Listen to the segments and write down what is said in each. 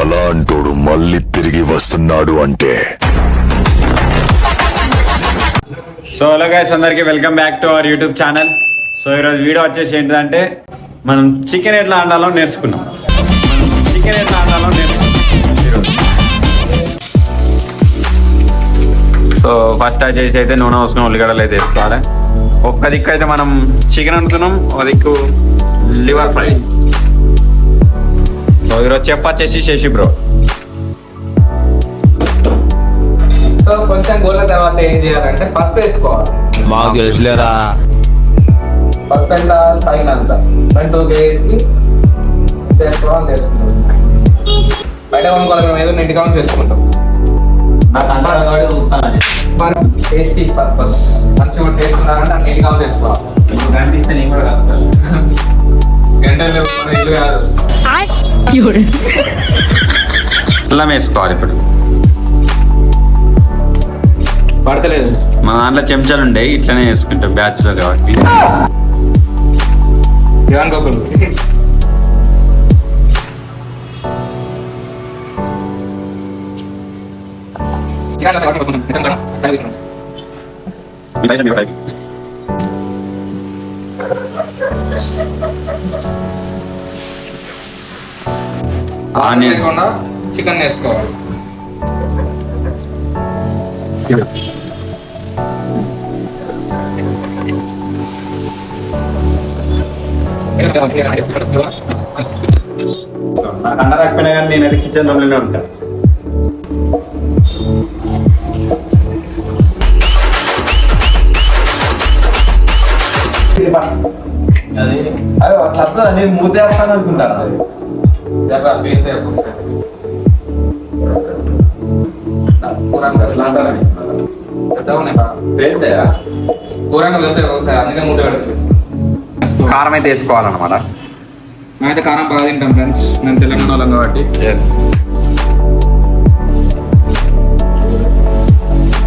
అలాంటోడు మళ్ళీ తిరిగి వస్తున్నాడు అంటే. సో హలో గైస్, అందరికీ welcome back to our YouTube channel. So ఈరోజు వీడియో వచ్చేసి ఏంటిదంటే మనం చికెన్ ఎట్లా వండాలో నేర్చుకున్నాం. ఈరోజు సో ఫస్ట్ వచ్చేసి అయితే నూనె పోసుకుని ఉల్లిగడ్డలు అయితే వేసుకోవాలి. ఒక్క దిక్కు అయితే మనం చికెన్ వండుతున్నాం, ఒక దిక్కు లివర్ ఫ్రై. సో ఈరోజు చెఫ్ వచ్చేసి శశి బ్రో. సో కొంచెం గోళ్ళ తర్వాత ఏం చేయాలంటే పసుపు వేసుకోవాలి. మాకు తెలుసులేరా. పసుపు ఎంత తగినంత రెండు వేసి చేసుకోవాలి. బయట కొనుక్కోవాలి, మేము ఏదో ఇంటికా చేసుకుంటాం. టేస్టీ పర్పస్ మంచిగా టేస్ట్ ఉండాలంటే అన్ని ఇంటికా చేసుకోవాలి. గంటలు ఇల్లు కాదు, అల్లం వేసుకోవాలి. ఇప్పుడు పడతలేదు, మన దాంట్లో చెంచాలు ఉండేవి, ఇట్లనే వేసుకుంటాం బ్యాచ్లో కాబట్టి. ఏమనుకోకూడదు. లేకుండా చికెన్ వేసుకోవాలి. నాకు అండ రాకపోయినా కానీ నేను అది కిచెన్ రూమ్లోనే ఉంటాను. అదే అట్లా నేను మూతేస్తాను అనుకుంటాను. కూరంగా వెళ్తాయి ఒకసారి, అందుకే మూత పెడుతుంది. కారం అయితే వేసుకోవాలన్నమాట. మేమైతే కారం బాగా తింటాం ఫ్రెండ్స్, నేను తెలంగాణ వాళ్ళం కాబట్టి.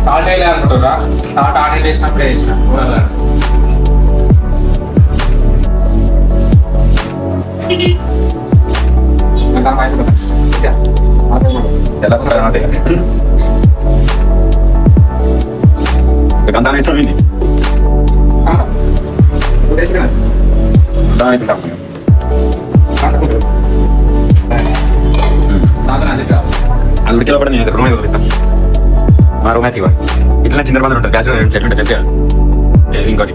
సాల్ట్ వేయలే అనుకుంటారా? సాల్ట్ ఆనియన్ వేసినప్పుడే వేసిన అందుకే కూడా నేను రూమ్ అయితే మా రూమ్ అయితే ఇవ్వాలి. ఇట్లా చిన్న మంది ఉంటుంది, బ్యాచులర్ చెట్లు తెలిసేయాలి. ఇంకోటి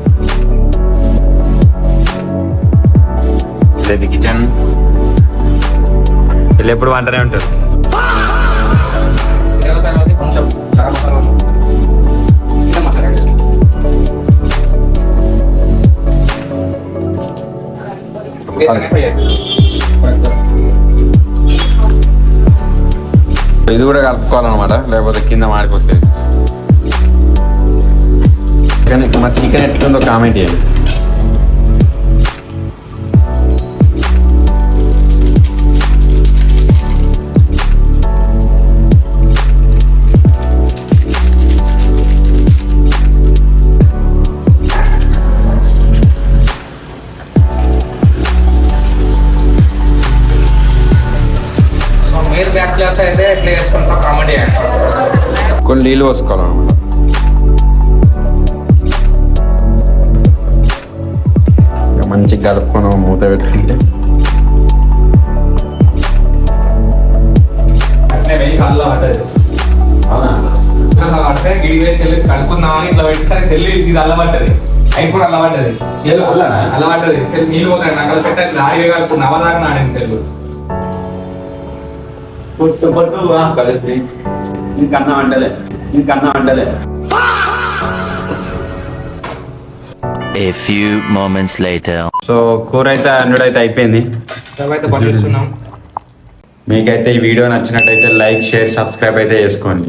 లేదు, కిచెన్ వీళ్ళు ఎప్పుడు వంటనే ఉంటారు. కొంచెం ఇది కూడా కలుపుకోవాలన్నమాట, లేకపోతే కింద మాడిపోతుంది. మా చికెన్ ఎట్లుందో కామెంట్ చేయండి. మీరు బ్యాచులర్స్ అయితే ఎట్లా చేసుకుంటారో కామెంట్ చేయండి. కొన్ని నీళ్ళు పోసుకోవాలన్నమాట. మంచిగా కలుపుకొని మూత పెట్టుకుంటే అంటే గిడి వేసి వెళ్ళి కడుపుకుందామని ఇట్లా పెట్టేసరికి సెల్లు ఇది అల్లబడ్డది, అవి కూడా అల్లబడ్డది. అల్లబడ్డది సెల్ నీళ్ళు పోతాయి. నాకు సెట్ అయితే ఆడిగా కలుపుకున్న అవదాకా నాడింది సెల్లు. ఇంకన్నా వంటలే. A few moments later. So కూర అయితే అయితే అయిపోయింది. అయితే పనిచేస్తున్నాం. మీకైతే ఈ వీడియో నచ్చినట్టయితే లైక్, షేర్, సబ్స్క్రైబ్ అయితే చేసుకోండి.